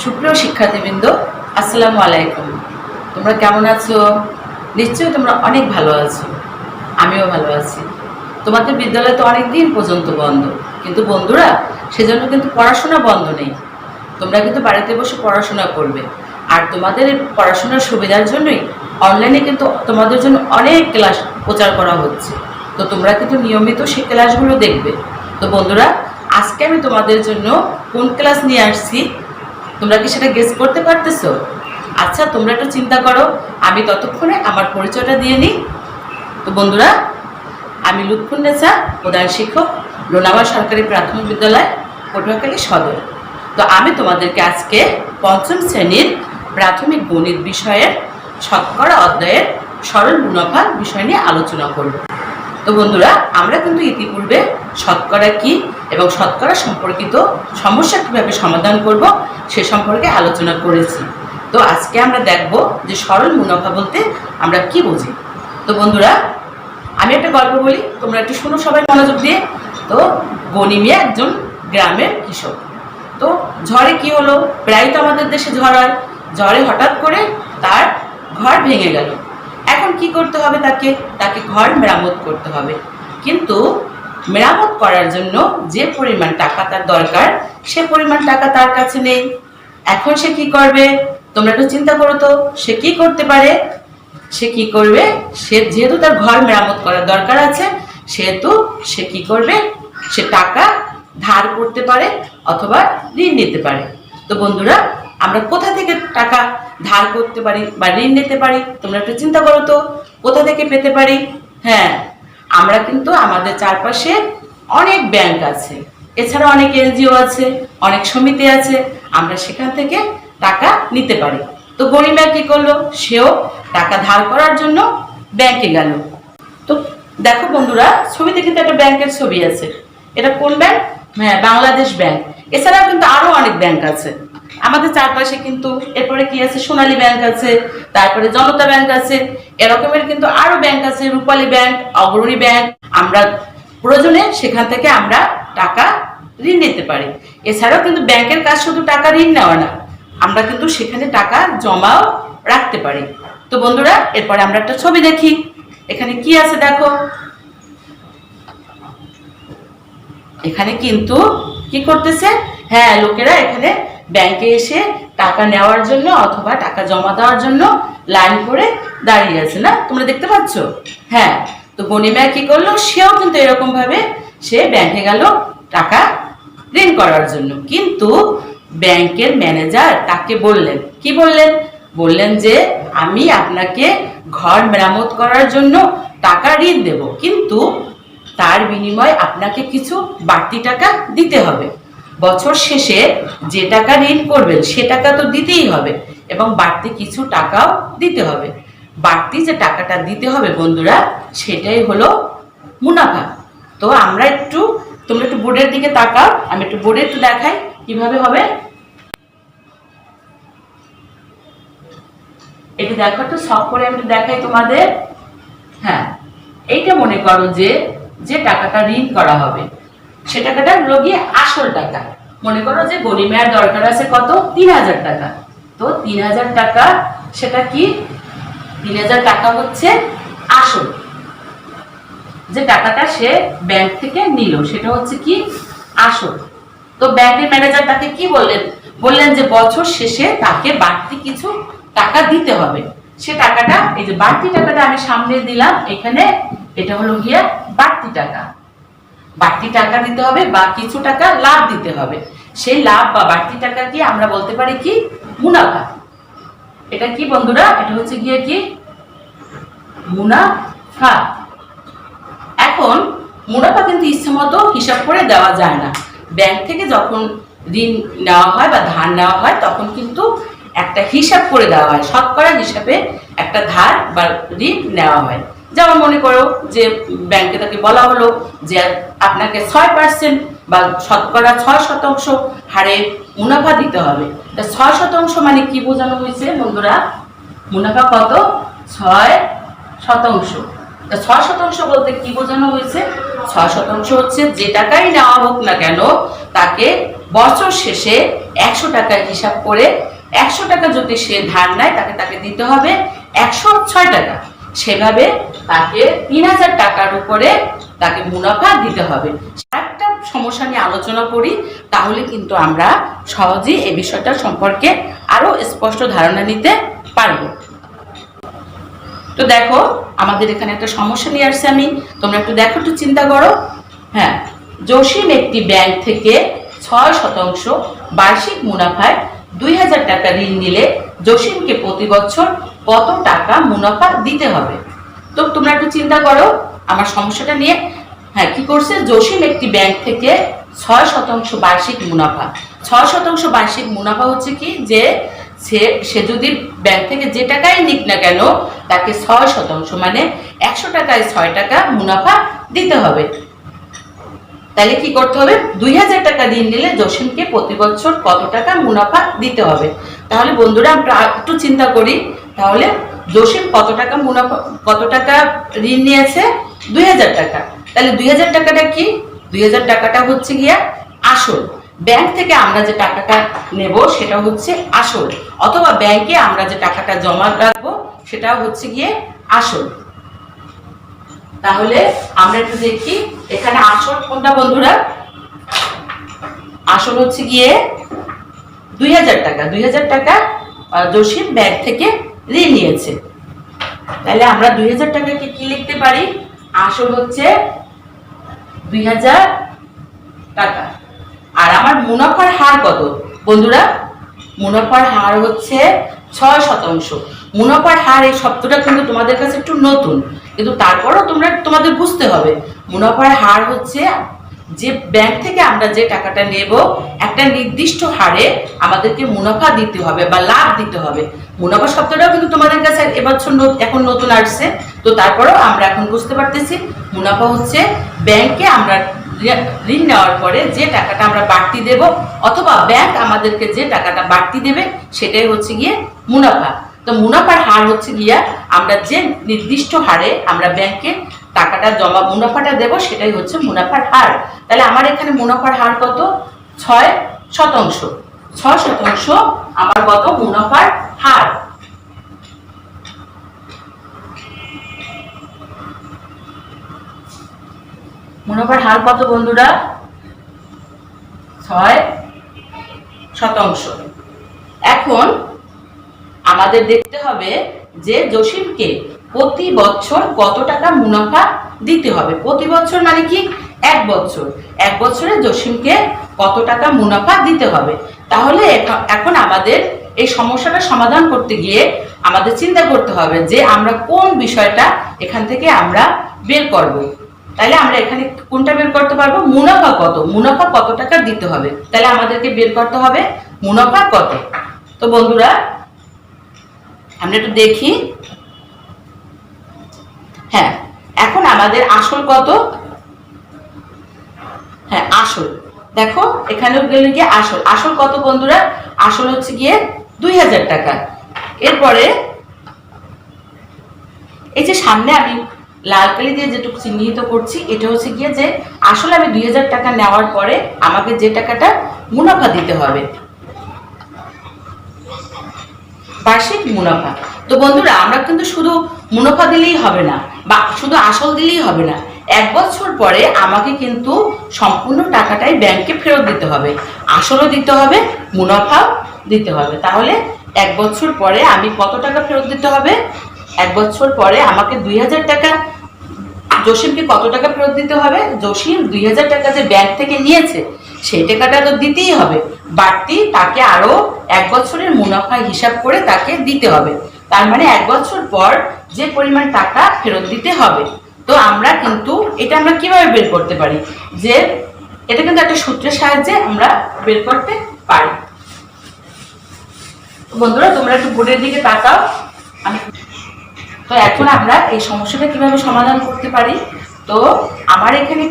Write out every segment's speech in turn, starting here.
সুপ্রিয় শিক্ষার্থীবৃন্দ, আসসালামু আলাইকুম। তোমরা কেমন আছো? নিশ্চয়ই তোমরা অনেক ভালো আছো, আমিও ভালো আছি। তোমাদের বিদ্যালয় তো অনেক দিন পর্যন্ত বন্ধ, কিন্তু বন্ধুরা সেজন্য কিন্তু পড়াশোনা বন্ধ নেই। তোমরা কিন্তু বাড়িতে বসে পড়াশোনা করবে, আর তোমাদের পড়াশোনার সুবিধার জন্যই অনলাইনে কিন্তু তোমাদের জন্য অনেক ক্লাস প্রচার করা হচ্ছে। তো তোমরা কিন্তু নিয়মিত সেই ক্লাসগুলো দেখবে। তো বন্ধুরা, আজকে আমি তোমাদের জন্য কোন ক্লাস নিয়ে আসছি তোমরা কি সেটা গেস করতে পারতেছো? আচ্ছা, তোমরা একটু চিন্তা করো, আমি ততক্ষণে আমার পরিচয়টা দিয়ে নিই। তো বন্ধুরা, আমি লুৎফুন্নেছা, প্রধান শিক্ষক, লোনাওয়ার সরকারি প্রাথমিক বিদ্যালয়, পটুয়াখালী সদর। তো আমি তোমাদেরকে আজকে পঞ্চম শ্রেণীর প্রাথমিক গণিত বিষয়ের শতকরা অধ্যায়ের সরল মুনাফা বিষয় নিয়ে আলোচনা করব। তো বন্ধুরা, আমরা কিন্তু ইতিপূর্বে শতকরা কি এবং শতকরা সম্পর্কিত সমস্যা কীভাবে সমাধান করব সে সম্পর্কে আলোচনা করেছি। তো আজকে আমরা দেখব যে সরল মুনাফা বলতে আমরা কি বুঝি। তো বন্ধুরা, আমি একটা গল্প বলি, তোমরা একটু শোনো সবাই মনোযোগ দিয়ে। তো গনি মিয়া একজন গ্রামের কৃষক। তো ঝড়ে কি হলো, প্রায় তো আমাদের দেশে ঝড় হয়। ঝড়ে হঠাৎ করে তার ঘর ভেঙে গেল। এখন কি করতে হবে? তাকে ঘর মেরামত করতে হবে, কিন্তু মেরামত করার জন্য যে পরিমাণ টাকা তার দরকার সে পরিমাণ টাকা তার কাছে নেই। এখন সে কি করবে? তোমরা একটু চিন্তা করো তো, সে কি করতে পারে? সে কি করবে? সে যেহেতু তার ঘর মেরামত করার দরকার আছে, সেহেতু সে কি করবে? সে টাকা ধার করতে পারে অথবা ঋণ নিতে পারে। তো বন্ধুরা, আমরা কোথা থেকে টাকা ধার করতে পারি বা ঋণ নিতে পারি? তোমরা একটু চিন্তা করো তো, কোথা থেকে পেতে পারি? হ্যাঁ, আমরা কিন্তু আমাদের চারপাশে অনেক ব্যাংক আছে, এছাড়া অনেক এনজিও আছে, অনেক সমিতি আছে, আমরা সেখান থেকে টাকা নিতে পারি। তো গরিমা কি করলো? সেও টাকা ধার করার জন্য ব্যাংকে গেল। তো দেখো বন্ধুরা, ছবিতে কিন্তু একটা ব্যাংকের ছবি আছে। এটা কোন ব্যাংক? হ্যাঁ, বাংলাদেশ ব্যাংক। এছাড়াও কিন্তু আরো অনেক ব্যাংক আছে আমাদের চারপাশে। কিন্তু এরপরে কি আছে? সোনালী ব্যাংক আছে, তারপরে জনতা ব্যাংক আছে, এরকমের কিন্তু আরো ব্যাংক আছে, রূপালী ব্যাংক, অগ্রণী ব্যাংক। আমরা প্রয়োজনে সেখান থেকে আমরা টাকা ঋণ নিতে পারি। এছাড়াও কিন্তু ব্যাংকের কাজ শুধু টাকা ঋণ নেওয়া না, আমরা কিন্তু সেখানে টাকা জমাও রাখতে পারি। তো বন্ধুরা, এরপরে আমরা একটা ছবি দেখি। এখানে কি আছে দেখো। এখানে কিন্তু কি করতেছে? হ্যাঁ, লোকেরা এখানে ব্যাংকে এসে টাকা নেওয়ার জন্য অথবা টাকা জমা দেওয়ার জন্য লাইন করে দাঁড়িয়ে আছে, না? তোমরা দেখতে পাচ্ছ? হ্যাঁ। তো গনিমা কি করলো? সেও কিন্তু এরকম ভাবে সে ব্যাংকে গেল টাকা ঋণ করার জন্য। কিন্তু ব্যাংকের ম্যানেজার তাকে বললেন, কি বললেন? বললেন যে আমি আপনাকে ঘর মেরামত করার জন্য টাকা ঋণ দেব, কিন্তু তার বিনিময়ে আপনাকে কিছু বাড়তি টাকা দিতে হবে। বছর শেষে যে টাকা ঋণ করবেন সে টাকা তো দিতেই হবে, এবং বাড়তি কিছু টাকাও দিতে হবে। বাড়তি যে টাকাটা দিতে হবে বন্ধুরা, সেটাই হলো মুনাফা। তো আমরা তোমরা একটু বোর্ডের দিকে তাকাও, আমি একটু বোর্ডে একটু দেখাই কিভাবে হবে। এটা দেখো তো, সব করে আমি দেখাই তোমাদের। হ্যাঁ, এইটা মনে করো যে যে টাকাটা ঋণ করা হবে সে টাকাটা হলো গিয়ে আসল টাকা। মনে করো যে গনিমার দরকার আছে কত? 3000 টাকা। তো 3000 টাকা, সেটা কি? 3000 টাকা হচ্ছে আসল যে টাকাটা সে ব্যাংক থেকে নিল, সেটা হচ্ছে কি? আসল। তো ব্যাংকের ম্যানেজার তাকে কি বললেন? বললেন যে বছর শেষে তাকে বাড়তি কিছু টাকা দিতে হবে। সে টাকাটা, এই যে বাড়তি টাকাটা আমি সামনে দিলাম এখানে, এটা হলো গিয়ে বাড়তি টাকা। বাড়তি টাকা দিতে হবে বা কিছু টাকা লাভ দিতে হবে। সেই লাভ বা বাড়তি টাকা কি আমরা বলতে পারি কি? মুনাফা। এটা কি বন্ধুরা? এটা হচ্ছে গিয়ে কি? মুনাফা। এখন মুনাফা কিন্তু ইচ্ছে মতো হিসাব করে দেওয়া যায় না। ব্যাংক থেকে যখন ঋণ নেওয়া হয় বা ধার নেওয়া হয়, তখন কিন্তু একটা হিসাব করে দেওয়া হয়, শতকরা হিসাবে একটা ধার বা ঋণ নেওয়া হয়। যেমন মনে করো যে ব্যাংকে তাকে বলা হলো যে আপনাকে 6% বা শতকরা 6% হারে মুনাফা দিতে হবে। তা 6% মানে কি বোঝানো হয়েছে বন্ধুরা? মুনাফা কত? 6%। 6% বলতে কি বোঝানো হয়েছে? 6% হচ্ছে যে টাকাই নেওয়া হোক না কেন, তাকে বছর শেষে 100 টাকার হিসাব করে 100 টাকা যদি সে ধার নেয় তাকে দিতে হবে 106 টাকা। সেভাবে তাকে 3000 টাকার উপরে তাকে মুনাফা দিতে হবে। একটা সমস্যা নিয়ে আলোচনা করি, তাহলে কিন্তু আমরা সহজেই এই বিষয়টা সম্পর্কে আরো স্পষ্ট ধারণা নিতে পারবো। তো দেখো, আমাদের এখানে একটা সমস্যা নিয়ে আসছে আমি, তোমরা একটু দেখো, একটু চিন্তা করো। হ্যাঁ, জসিম একটি ব্যাংক থেকে 6% বার্ষিক মুনাফায় 2000 টাকা ঋণ নিলে জসিমকে প্রতি বছর কত টাকা মুনাফা দিতে হবে? তো তোমরা একটু চিন্তা করো আমার সমস্যাটা নিয়ে। হ্যাঁ, কি করছে, জসিম একটি ব্যাংক থেকে 6% বার্ষিক মুনাফা। 6% বার্ষিক মুনাফা হচ্ছে কি, যে সে যদি ব্যাংক থেকে যে টাকাই নিক না কেন তাকে 6% মানে 100 টাকায় 6 টাকা মুনাফা দিতে হবে। তাহলে কি করতে হবে, 2000 টাকা ঋণ নিলে জসিমকে প্রতি বছর কত টাকা মুনাফা দিতে হবে? তাহলে বন্ধুরা আমরা একটু চিন্তা করি। তাহলে জসিম কত টাকা মুনাফা, কত টাকা ঋণ নিয়েছে? 2000 টাকা। তাহলে 2000 টাকাটা কি? 2000 টাকাটা হচ্ছে গিয়া আসল। ব্যাংক থেকে আমরা যে টাকাটা নেব সেটা হচ্ছে আসল, অথবা ব্যাংকে আমরা যে টাকাটা জমা রাখবো সেটা হচ্ছে গিয়ে আসল। তাহলে আমরা একটু দেখি এখানে আসল কোনটা বন্ধুরা? আসল হচ্ছে গিয়ে 2000 টাকা। 2000 টাকা জসিম ব্যাংক থেকে ঋণ নিয়েছে। তাহলে আমরা 2000 টাকাকে কি লিখতে পারি? আসল হচ্ছে 2000 টাকা। আর আমার মুনাফার হার কত বন্ধুরা? মুনাফার হার হচ্ছে 6%। মুনাফার হার এই শব্দটা কিন্তু তোমাদের কাছে একটু নতুন, কিন্তু তারপরও তোমাদের বুঝতে হবে মুনাফার হার হচ্ছে যে ব্যাংক থেকে আমরা যে টাকাটা নেব একটা নির্দিষ্ট হারে আমাদেরকে মুনাফা দিতে হবে বা লাভ দিতে হবে। মুনাফা শব্দটাও কিন্তু তোমাদের কাছে এবছর এখন নতুন আসছে, তো তারপরেও আমরা এখন বুঝতে পারতেছি মুনাফা হচ্ছে ব্যাংকে আমরা ঋণ নেওয়ার পরে যে টাকাটা আমরা বাড়তি দেব অথবা ব্যাংক আমাদেরকে যে টাকাটা বাড়তি দেবে সেটাই হচ্ছে গিয়ে মুনাফা। তো মুনাফার হার হচ্ছে গিয়া আমরা যে নির্দিষ্ট হারে আমরা ব্যাংকে টাকাটা জমা মুনাফাটা দেব সেটাই হচ্ছে মুনাফার হার। তাহলে আমার এখানে মুনাফার হার কত? 6%। 6% আমার কত মুনাফার হার। মুনাফার হার কত বন্ধুরা? 6%। এখন আমাদের দেখতে হবে যে জসিমকে প্রতি বছর কত টাকা মুনাফা দিতে হবে। প্রতি বছর মানে কি? 1 বছর। 1 বছরে জসিমকে কত টাকা মুনাফা দিতে হবে। তাহলে এখন আমাদের এই সমস্যাটা সমাধান করতে গিয়ে আমাদের চিন্তা করতে হবে যে আমরা কোন বিষয়টা এখান থেকে আমরা বের করব। তাহলে আমরা এখানে কোনটা বের করতে পারবো? মুনাফা কত, মুনাফা কত টাকা দিতে হবে। তাহলে আমাদেরকে বের করতে হবে মুনাফা কত। তো বন্ধুরা আমরা একটু দেখি। হ্যাঁ, এখন আমাদের আসল কত? হ্যাঁ, আসল দেখো এখানে গেলে গিয়ে আসল কত বন্ধুরা? আসল হচ্ছে গিয়ে 2000 টাকা। এরপরে এই যে সামনে আমি লাল কালি দিয়ে যেটুকু চিহ্নিত করছি এটা হচ্ছে গিয়ে যে আসলে আমি 2000 টাকা নেওয়ার পরে আমাকে যে টাকাটা মুনাফা দিতে হবে, বার্ষিক মুনাফা। তো বন্ধুরা আমরা কিন্তু শুধু মুনাফা দিলেই হবে না বা শুধু আসল দিলেই হবে না, 1 বছর পরে আমাকে কিন্তু সম্পূর্ণ টাকাটাই ব্যাংকে ফেরত দিতে হবে, আসলও দিতে হবে, মুনাফাও দিতে হবে। তাহলে 1 বছর পরে আমি কত টাকা ফেরত দিতে হবে? 1 বছর পরে আমাকে 2000 টাকা। জসিমকে কত টাকা ফেরত দিতে হবে? জসিম 2000 টাকা যে ব্যাংক থেকে নিয়েছে সেই টাকাটা তো দিতেই হবে, বাড়তি তাকে আরো 1 বছরের মুনাফা হিসাব করে তাকে দিতে হবে। তার মানে 1 বছর পর যে পরিমাণ টাকা ফেরত দিতে হবে। তো আমরা কিন্তু এটা আমরা কিভাবে বের করতে পারি? যে এটা কিন্তু একটা সূত্রের সাহায্যে আমরা বের করতে পারি। বন্ধুরা তোমরা একটু বোর্ডের দিকে তাকাও। তো এখন আমরা এই সমস্যাটা কিভাবে সমাধান করতে পারি? তো আমার এখানে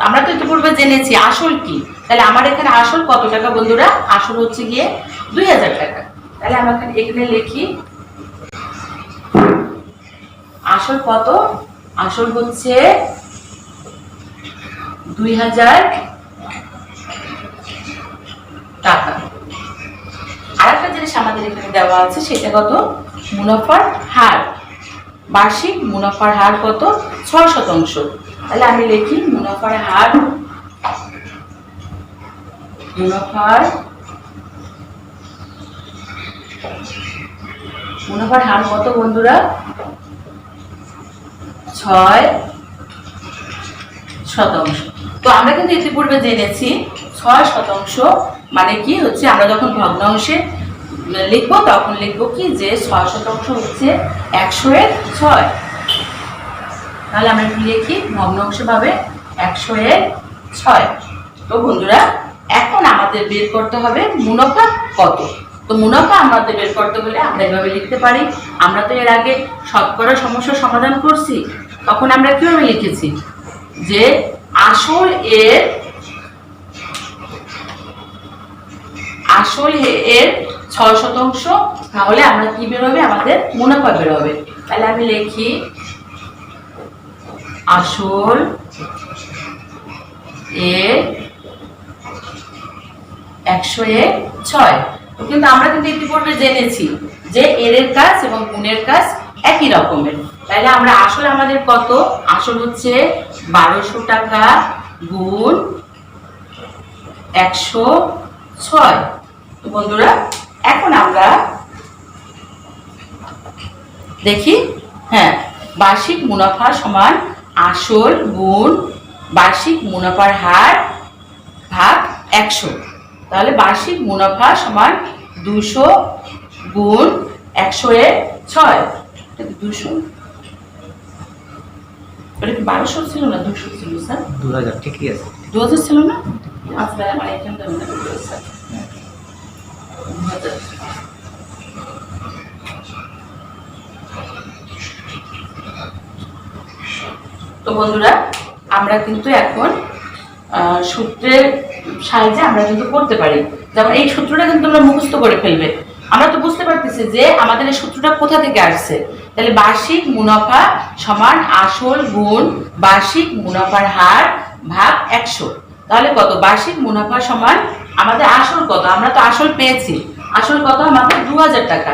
আমরা তো ইতিপূর্বে জেনেছি আসল কি, তাহলে আমার এখানে আসল কত টাকা বন্ধুরা? আসল হচ্ছে গিয়ে 2000 টাকা। তাহলে আমরা এখানে লিখি আসল কত? আসল হচ্ছে 2000 টাকা। আরেকটা জিনিস আমাদের এখানে দেওয়া আছে, সেটা কত? মুনাফার হার। বার্ষিক মুনাফার হার কত? 6%। তাহলে আমি লিখি মুনাফার হার, মুনাফার হার কত বন্ধুরা? 6%। তো আমরা কিন্তু ইতিপূর্বে জেনেছি 6% মানে কি হচ্ছে, আমরা যখন ভগ্নাংশে লিখবো তখন লিখবো কি যে 6% হচ্ছে 100/6। তাহলে আমরা কি লিখি? ভগ্নাংশ ভাবে 100/6। তো বন্ধুরা এখন আমাদের বের করতে হবে মুনাফা কত। তো মুনাফা আমাদের বের করতে হলে আমরা এভাবে লিখতে পারি। আমরা তো এর আগে শতকরা সমস্যার সমাধান করছি, তখন আমরা কিভাবে লিখেছি যে আসল এর 6%, তাহলে আমরা কি বের হবে? আমাদের মুনাফা বের হবে। তাহলে আমি লিখি আসল এর 100/6। কিন্তু আমরা কিন্তু ইতিপূর্বে জেনেছি যে এর কাজ এবং গুণের কাজ একই রকমের। তাহলে আমরা আসল আমাদের কত? আসল হচ্ছে 1200 টাকা গুণ 106। তো বন্ধুরা এখন আমরা দেখি, হ্যাঁ, বার্ষিক মুনাফা সমান আসল গুণ বার্ষিক মুনাফার হার ভাগ 100। তাহলে বার্ষিক মুনাফা সমান 200 গুণ 100/6। 200, ওটা কি 1200 ছিল না 200 ছিল স্যার? 2000 ঠিকই আছে। 2000 ছিল না? আচ্ছা আমার এখানে তো মনে হয় স্যার 2000। তো বন্ধুরা আমরা কিন্তু এখন সূত্রের সাহায্যে আমরা কিন্তু করতে পারি। যেমন এই সূত্রটা কিন্তু আমরা মুখস্থ করে ফেলবে। আমরা তো বুঝতে পারতেছি যে আমাদের এই সূত্রটা কোথা থেকে আসছে। তাহলে বার্ষিক মুনাফা সমান আসল গুণ বার্ষিক মুনাফার হার ভাগ 100। তাহলে কত? বার্ষিক মুনাফা সমান আমাদের আসল কত? আমরা তো আসল পেয়েছি। আসল কত? আমাদের 2000 টাকা।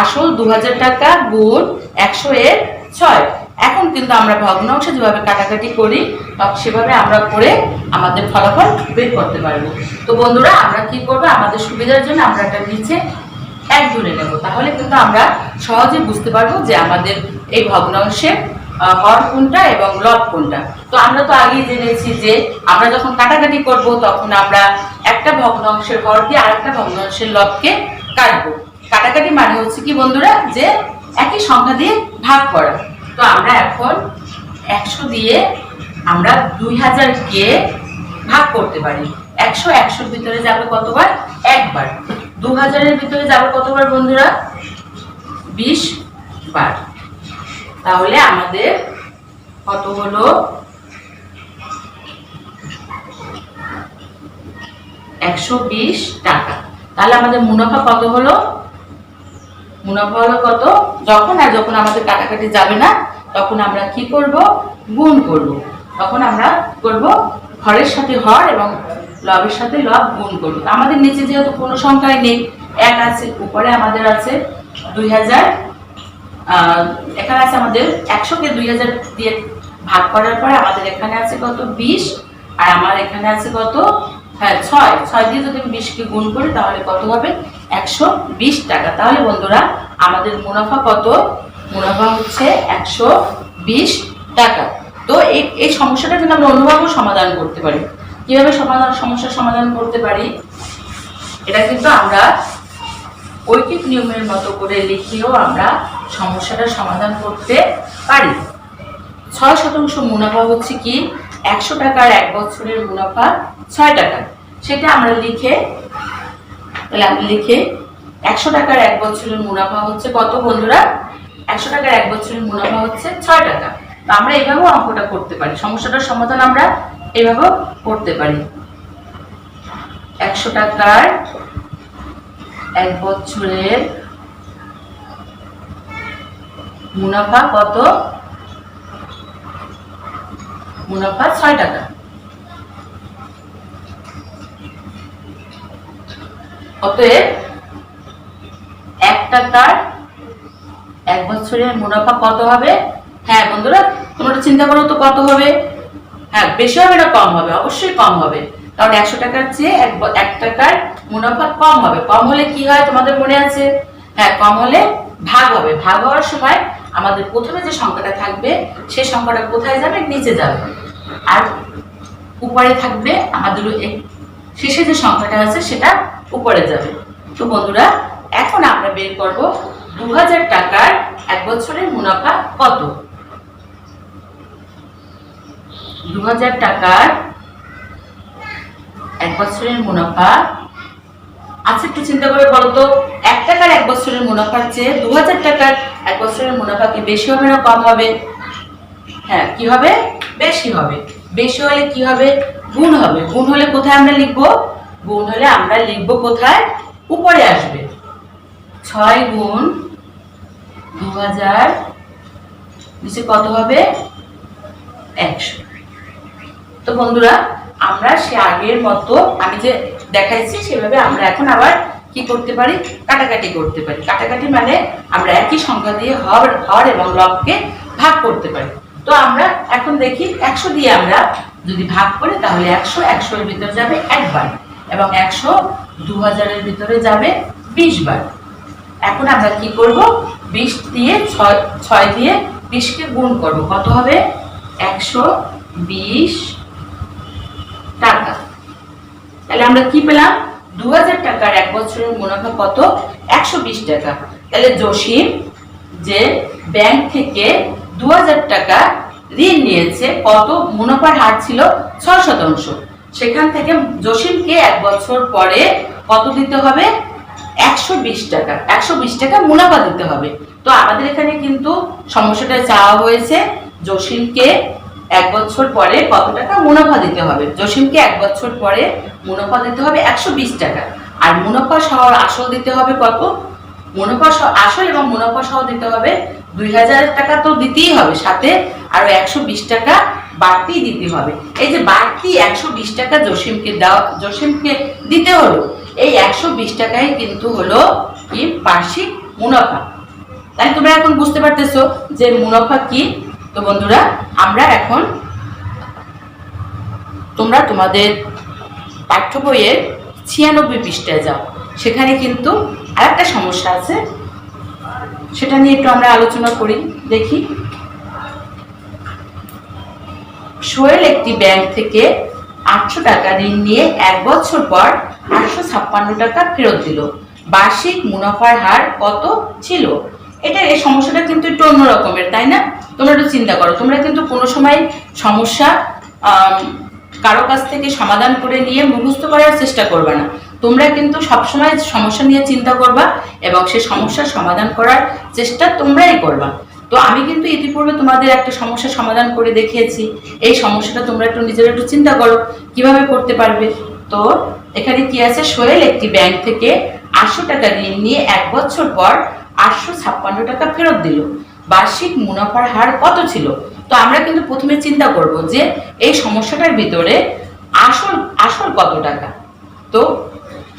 আসল 2000 টাকা গুণ 100/6। এখন কিন্তু আমরা ভগ্নাংশে যেভাবে কাটাকাটি করি সেভাবে আমরা করে আমাদের ফলাফল বের করতে পারবো। তো বন্ধুরা আমরা কি করবো? আমাদের সুবিধার জন্য আমরা একটা নিচে 1 ধরে নেব। তাহলে কিন্তু আমরা সহজে বুঝতে পারবো যে আমাদের এই ভগ্নাংশের হর কোনটা এবং লব কোনটা। তো আমরা তো আগেই জেনেছি যে আমরা যখন কাটাকাটি করব তখন আমরা একটা ভগ্নাংশের হর দিয়ে আরেকটা ভগ্নাংশের লবকে কাটবো। কাটাকাটি মানে হচ্ছে কি বন্ধুরা, যে একই সংখ্যা দিয়ে ভাগ করা। তো আমরা এখন 100 দিয়ে আমরা 2000-কে ভাগ করতে পারি। 100-100-র ভিতরে যাবে কতবার? একবার। 2000-এর ভিতরে যাবে কতবার বন্ধুরা? 20 বার। তাহলে আমাদের কত হলো? 120 টাকা। তাহলে আমাদের মুনাফা কত হলো? মুনাফা হলো কত? যখন আমাদের কাটাকাটি যাবে না তখন আমরা কি করব? গুণ করব। তখন আমরা করব হরের সাথে হর এবং লবের সাথে লব গুণ করব। আমাদের নিচে যেহেতু কোনো সংখ্যাই নেই, 1 আছে, উপরে আমাদের আছে 2000। এখানে আছে আমাদের 100-কে 2000 দিয়ে ভাগ করার পরে আমাদের এখানে আছে কত? 20। আর আমার এখানে আছে কত? হ্যাঁ 6 দিয়ে যদি আমি 20-কে গুণ করি তাহলে কত হবে? 120 টাকা। তাহলে বন্ধুরা আমাদের মুনাফা কত? মুনাফা হচ্ছে 120 টাকা। তো এই সমস্যাটা কিন্তু আমরা অন্যভাবেও সমাধান করতে পারি। কিভাবে সমস্যার সমাধান করতে পারি? এটা কিন্তু আমরা ঐকিক নিয়মের মতো করে লিখেও আমরা সমস্যাটার সমাধান করতে পারি। 6% মুনাফা হচ্ছে কি? 100 টাকার 1 বছরের মুনাফা 6 টাকা। সেটা আমরা লিখে, তাহলে আমি লিখে 100 টাকার 1 বছরের মুনাফা হচ্ছে কত বন্ধুরা? 100 টাকার 1 বছরের মুনাফা হচ্ছে 6 টাকা। তো আমরা এইভাবেও অঙ্কটা করতে পারি। সমস্যাটার সমাধান আমরা এইভাবেও করতে পারি। 100 টাকার 1 বছরের মুনাফা কত? মুনাফা 6 টাকা। অতএব 1 টাকার 1 বছরের মুনাফা কত হবে? হ্যাঁ বন্ধুরা, তোমরা চিন্তা করো তো কত হবে। হ্যাঁ, বেশি হবে না কম হবে? অবশ্যই কম হবে, কারণ 100 টাকার চেয়ে 1 টাকার মুনাফা কম হবে। কম হলে কি হয় তোমাদের মনে আছে? হ্যাঁ, কম হলে ভাগ হবে। ভাগ হওয়ার সময় আমাদের প্রথমে যে সংখ্যাটা থাকবে সেই সংখ্যাটা কোথায় যাবে? নিচে যাবে। আর উপরে থাকবে আমাদের শেষে যে সংখ্যাটা আছে সেটা উপরে যাবে। তো বন্ধুরা, এখন আমরা বের করব 2000 টাকার 1 বছরের মুনাফা কত। 2000 টাকার 1 বছরের মুনাফা, আচ্ছা একটু চিন্তা করে বলো তো, 1 টাকার 1 বছরের মুনাফার চেয়ে 2000 টাকার 1 বছরের মুনাফা কি বেশি হবে না কম হবে? হ্যাঁ, কি হবে? বেশি হবে। বেশি হলে কি হবে? গুণ হবে। গুণ হলে কোথায় আমরা লিখবো? গুণ হলে আমরা লিখবো কোথায়? উপরে আসবে। 6 গুণ 2000 নিচে কত হবে? 100। তো বন্ধুরা, আমরা সে আগের মতো আমি যে দেখাইছি সেভাবে আমরা এখন আবার কি করতে পারি? কাটাকাটি করতে পারি। কাটাকাটি মানে আমরা একই সংখ্যা দিয়ে হর এবং লবকে ভাগ করতে পারি। তো আমরা এখন দেখি 100 দিয়ে আমরা যদি ভাগ করি তাহলে 100 এর ভিতরে যাবে 1 বার এবং 100 2000 এর ভিতরে যাবে 20 বার। এখন আমরা কি করব? 20 দিয়ে 6 দিয়ে 20 কে গুণ করব। কত হবে? 120 টাকা। তাহলে আমরা কি পেলাম? 2000 টাকার 1 বছরের মুনাফা কত? 120 টাকা। তাহলে জসিম যে ব্যাংক থেকে 2000 টাকা ঋণ নিয়েছে, কত মুনাফার হার ছিল? 6%। সেখান থেকে জসিমকে 1 বছর পরে কত দিতে হবে? 120 টাকা। 120 টাকা মুনাফা দিতে হবে। তো আমাদের এখানে কিন্তু সমস্যাটা চাওয়া হয়েছে জসিমকে 1 বছর পরে কত টাকা মুনাফা দিতে হবে। জসিমকে 1 বছর পরে মুনাফা দিতে হবে 120 টাকা। আর মুনাফা সহ আসল দিতে হবে কত? মুনাফা সহ আসল এবং মুনাফা সহ দিতে হবে 2000 টাকা। তো দিতেই হবে, সাথে আরো 120 টাকা বাড়তি দিতে হবে। এই যে বাড়তি 120 টাকা জসিমকে দিতে হলো, এই 120 টাকাই কিন্তু হলো কি? বার্ষিক মুনাফা। তাই তোমরা এখন বুঝতে পারতেছো যে মুনাফা কি। তো বন্ধুরা, আমরা এখন তোমরা তোমাদের পাঠ্য বইয়ের 96 পৃষ্ঠায় যাও। সেখানে কিন্তু আরেকটা সমস্যা আছে, সেটা নিয়ে একটু আমরা আলোচনা করি। দেখি, সোহেল একটি ব্যাংক থেকে 800 টাকা ঋণ নিয়ে 1 বছর পর 856 টাকা ফেরত দিল। বার্ষিক মুনাফার হার কত ছিল? এই সমস্যাটা কিন্তু একটু অন্য রকমের, তাই না? তোমরা একটু চিন্তা করো। তোমরা কিন্তু কোনো সময় সমস্যা কারো কাছ থেকে সমাধান করে নিয়ে মুখস্থ করার চেষ্টা করবে না। তোমরা কিন্তু সবসময় সমস্যা নিয়ে চিন্তা করবা এবং সে সমস্যার সমাধান করার চেষ্টা তোমরাই করবা। তো আমি কিন্তু ইতিপূর্বে তোমাদের একটা সমস্যার সমাধান করে দেখিয়েছি। এই সমস্যাটা তোমরা একটু নিজেরা একটু চিন্তা করো কিভাবে করতে পারবে। তো এখানে কি আছে? সোহেল একটি ব্যাংক থেকে 800 টাকা ঋণ নিয়ে 1 বছর পর 856 টাকা ফেরত দিল। বার্ষিক মুনাফার হার কত ছিল? তো আমরা কিন্তু প্রথমে চিন্তা করব যে এই সমস্যাটার ভিতরে আসল কত টাকা। তো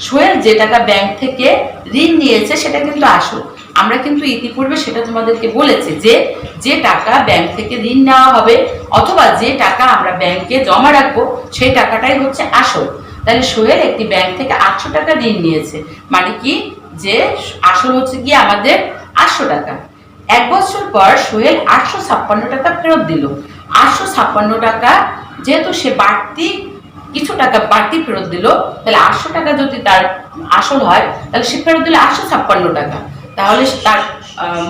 সোহেল যে টাকা ব্যাংক থেকে ঋণ নিয়েছে সেটা কিন্তু আসল। আমরা কিন্তু ইতিপূর্বে সেটা তোমাদেরকে বলেছি যে যে টাকা ব্যাংক থেকে ঋণ নেওয়া হবে অথবা যে টাকা আমরা ব্যাংকে জমা রাখবো সেই টাকাটাই হচ্ছে আসল। তাহলে সোহেল একটি ব্যাংক থেকে 800 টাকা ঋণ নিয়েছে, মানে কি? যে আসল হচ্ছে কি আমাদের 800 টাকা। 1 বছর পর সোহেল 856 টাকা ফেরত দিল। 856 টাকা যেহেতু সে বাড়তি কিছু টাকা বাড়তি ফেরত দিল, তাহলে 800 টাকা যদি তার আসল হয় তাহলে সে ফেরত দিল 856 টাকা। তাহলে তার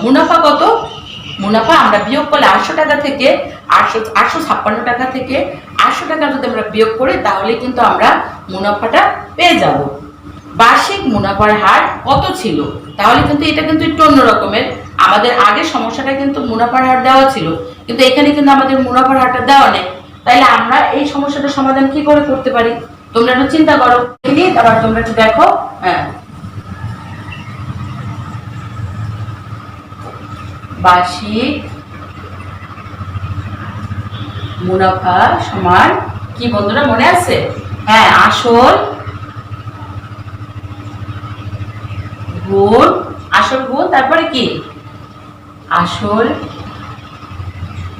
মুনাফা কত? মুনাফা আমরা বিয়োগ করলে 800 টাকা থেকে 856 টাকা থেকে 800 টাকা যদি আমরা বিয়োগ করি তাহলে কিন্তু আমরা মুনাফাটা পেয়ে যাব। বার্ষিক মুনাফার হার কত ছিল? তাহলে কিন্তু এটা কিন্তু একটু অন্য রকমের। আমাদের আগের সমস্যাটা কিন্তু মুনাফার হার দেওয়া ছিল, কিন্তু এখানে কিন্তু আমাদের মুনাফার হারটা দেওয়া নেই। তাইলে আমরা এই সমস্যাটার সমাধান কি করে করতে পারি? তোমরা একটু চিন্তা করো, আবার তোমরা একটু দেখো। হ্যাঁ, বার্ষিক মুনাফা সমান কি বন্ধুরা মনে আছে? হ্যাঁ, আসল গুণ আসল গুণ তারপরে কি আসল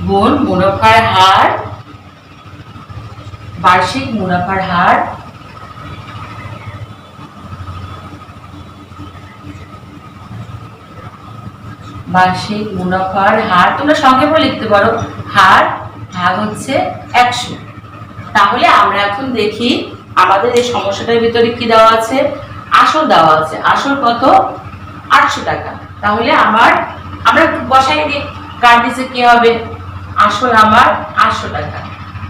গুণ মুনাফার হার, বার্ষিক মুনাফার হার বার্ষিক মুনাফার হার তোমরা সংক্ষেপে লিখতে পারো হার ভাগ হচ্ছে 100। তাহলে আমরা এখন দেখি আমাদের এই সমস্যাটার ভিতরে কি দেওয়া আছে, আসল দেওয়া আছে। আসল কত 800 টাকা। তাহলে আমরা বসাই দিই কার নিচে কি হবে, আসল আমার 800 টাকা।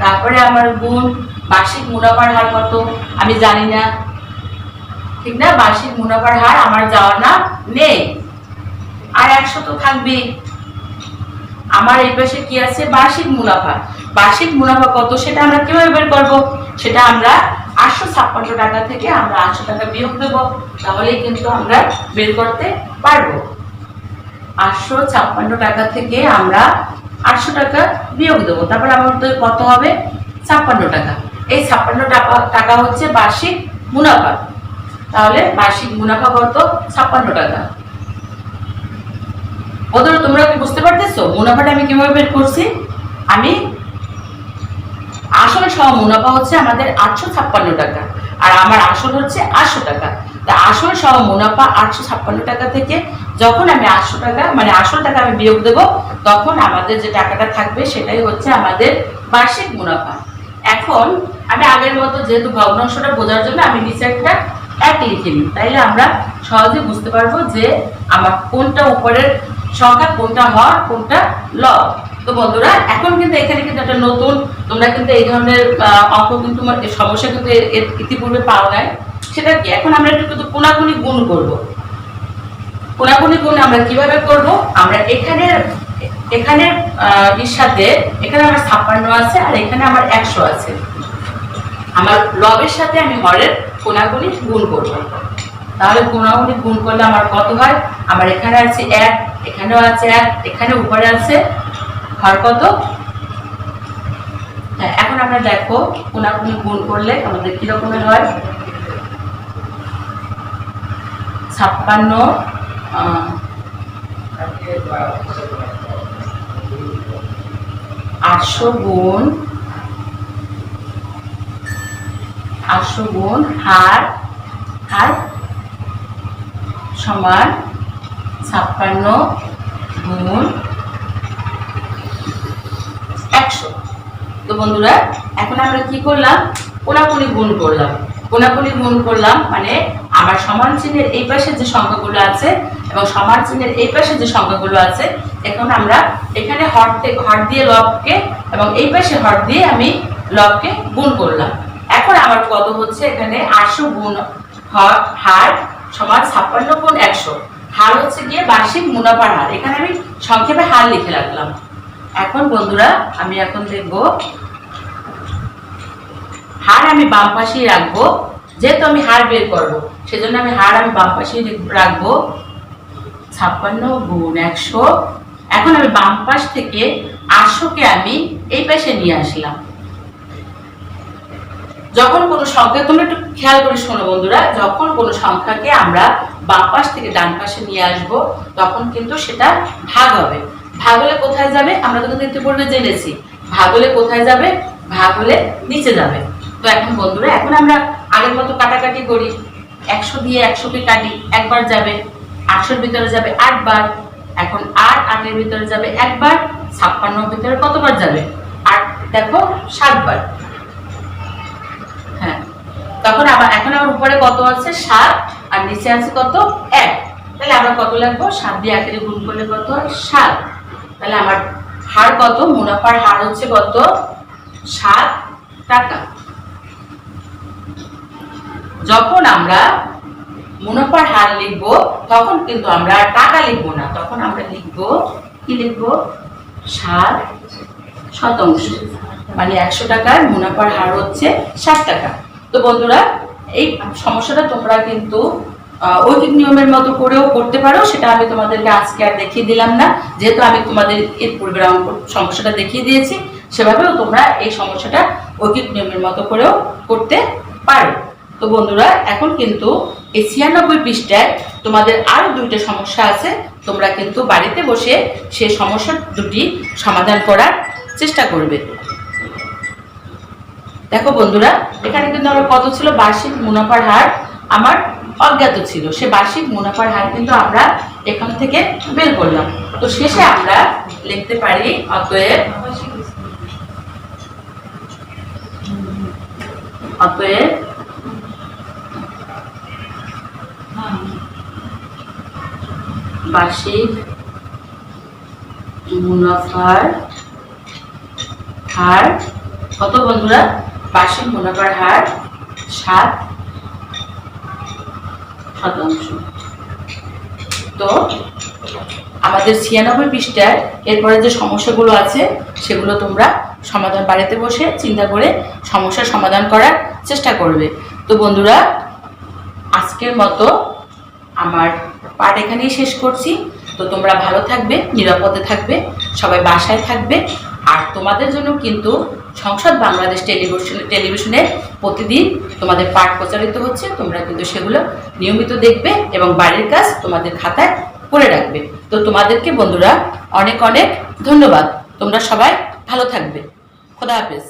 তারপরে আমার গুণ বার্ষিক মুনাফার হার কত আমি জানি না, ঠিক না? বার্ষিক মুনাফার হার আমার জানা নেই, আর 100 তো থাকবে। আমার এই পাশে কি আছে বার্ষিক মুনাফা। বার্ষিক মুনাফা কত সেটা আমরা কিভাবে বের করব, সেটা আমরা 856 টাকা থেকে আমরা 800 টাকা বিয়োগ দেব, তাহলেই কিন্তু আমরা বের করতে পারবো। 856 টাকা থেকে আমরা 800 টাকা বিয়োগ দেবো, তারপর আমাদের কত হবে 56 টাকা। এই 56 টাকা হচ্ছে বার্ষিক মুনাফা। তাহলে বার্ষিক মুনাফা কত 56 টাকা। বন্ধুরা তোমরা কি বুঝতে পারতেছো মুনাফাটা আমি কিভাবে বের করছি? আমি আসল সহ মুনাফা হচ্ছে আমাদের 856 টাকা, আর আমার আসল হচ্ছে 800 টাকা। তা আসল সহ মুনাফা 856 টাকা থেকে যখন আমি 800 টাকা মানে আসল টাকা আমি বিয়োগ দেব, তখন আমাদের যে টাকাটা থাকবে সেটাই হচ্ছে আমাদের বার্ষিক মুনাফা। এখন আমি আগের মতো যেহেতু ভগ্নাংশটা বোঝার জন্য আমি নিচে একটা 1 লিখে নিই, তাইলে আমরা সহজে বুঝতে পারবো যে আমার কোনটা উপরের সংখ্যা, কোনটা হর, কোনটা লব। তো বন্ধুরা এখন কিন্তু এখানে কিন্তু একটা নতুন, তোমরা কিন্তু এই ধরনের অঙ্ক কিন্তু সমস্যা কিন্তু ইতিপূর্বে পাও নাই। সেটা কি, এখন আমরা একটু কিন্তু কোনাকুনি গুণ করব। কোনাকুনি গুণ আমরা কিভাবে করব, আমরা এখানে এর সাথে এখানে আমার 56 আছে আর এখানে আমার 100 আছে, আমার লবের সাথে আমি হরের কোনাকুনি গুণ করব। তাহলে কোনাকুনি গুণ করলে আমার কত হয়, আমার এখানে আছে 1, এখানেও আছে 1, এখানে উপরে আছে হর কত। হ্যাঁ, এখন আমরা দেখো কোনাকুনি গুণ করলে আমাদের কি রকমের হয়। 56 800 গুণ হার সমান 56 গুণ 100। তো বন্ধুরা এখন আমরা কি করলাম, কোনাকুনি গুণ করলাম। কোনাকুনি গুণ করলাম মানে আমার সমান চিহ্নের এই পাশে যে সংখ্যাগুলো আছে এবং সমান চিহ্নের এই পাশে যে সংখ্যাগুলো আছে, এখন আমরা এখানে হর দিয়ে লবকে এবং এই পাশে হর দিয়ে আমি লবকে গুণ করলাম। এখন আমার কত হচ্ছে, এখানে 800 গুণ হার সমান 56 গুণ 100। হার হচ্ছে গিয়ে বার্ষিক মুনাফার হার, এখানে আমি সংক্ষেপে হার লিখে রাখলাম। এখন বন্ধুরা আমি এখন দেখব হার আমি বাম পাশেই রাখবো, যেহেতু আমি হার বের করবো সেজন্য আমি হার বাম পাশেই রাখবো 56 গুণ 100। এখন আমি বাম পাশ থেকে 800কে আমি এই পাশে নিয়ে আসলাম। যখন কোনো সংখ্যা, তোমরা একটু খেয়াল করে শোনো বন্ধুরা, যখন কোনো সংখ্যাকে আমরা বাম পাশ থেকে ডান পাশে নিয়ে আসব তখন কিন্তু সেটা ভাগ হবে। ভাগ হলে কোথায় যাবে, আমরা তো কিন্তু ইতিপূর্বে জেনেছি ভাগ হলে কোথায় যাবে, ভাগ হলে নিচে যাবে। তো এখন বন্ধুরা এখন আমরা আগের মতো কাটাকাটি করি। 100 দিয়ে 100কে কাটি, একবার যাবে। 800-র ভিতরে যাবে 8 বার, এখন 8-8-এর ভিতরে যাবে একবার, 56-র ভিতরে কতবার যাবে 8, দেখো 7 বার। হ্যাঁ, তখন এখন আমার উপরে কত আছে 7 আর নিচে আছে কত 1। তাহলে আমরা কত লিখবো, 7 দিয়ে 1 গুণ করলে কত হয় 7। তাহলে আমার হার কত, মুনাফার হার হচ্ছে কত 7 টাকা। যখন আমরা মুনাফার হার লিখবো তখন কিন্তু আমরা টাকা লিখবো না, তখন আমরা লিখবো কি, লিখবো 7%। মানে 100 টাকার মুনাফার হার হচ্ছে 7 টাকা। তো বন্ধুরা এই সমস্যাটা তোমরা কিন্তু ঐকিক নিয়মের মতো করেও করতে পারো, সেটা আমি তোমাদেরকে আজকে আর দেখিয়ে দিলাম না, যেহেতু আমি তোমাদের এর পূর্বের সমস্যাটা দেখিয়ে দিয়েছি। সেভাবেও তোমরা এই সমস্যাটা ঐকিক নিয়মের মতো করেও করতে পারো। তো বন্ধুরা এখন কিন্তু এই 96 পৃষ্ঠায় তোমাদের আরও 2টা সমস্যা আছে। তোমরা কিন্তু বাড়িতে বসে সেই সমস্যা দুটি সমাধান করার চেষ্টা করবে। দেখো বন্ধুরা, এখানে কিন্তু আমার কত ছিল, বার্ষিক মুনাফার হার আমার অজ্ঞাত ছিল। সে বার্ষিক মুনাফার হার কিন্তু আমরা এখান থেকে বের করলাম। তো শেষে আমরা লিখতে পারি অতএব বার্ষিক মুনাফার হার কত বন্ধুরা? বার্ষিক মুনাফার হার 7%। তো আমাদের 96 পৃষ্ঠার এরপরে যে সমস্যাগুলো আছে সেগুলো তোমরা সমাধান বাড়িতে বসে চিন্তা করে সমস্যার সমাধান করার চেষ্টা করবে। তো বন্ধুরা, আজকের মতো আমার পাঠ এখানেই শেষ করছি। তো তোমরা ভালো থাকবে, নিরাপদে থাকবে, সবাই বাসায় থাকবে। আর তোমাদের জন্য কিন্তু সংসদ বাংলাদেশ টেলিভিশনে প্রতিদিন তোমাদের পাঠ প্রচারিত হচ্ছে। তোমরা কিন্তু সেগুলো নিয়মিত দেখবে এবং বাড়ির কাজ তোমাদের খাতায় করে রাখবে। তো তোমাদেরকে বন্ধুরা অনেক অনেক ধন্যবাদ। তোমরা সবাই ভালো থাকবে। খোদা হাফেজ।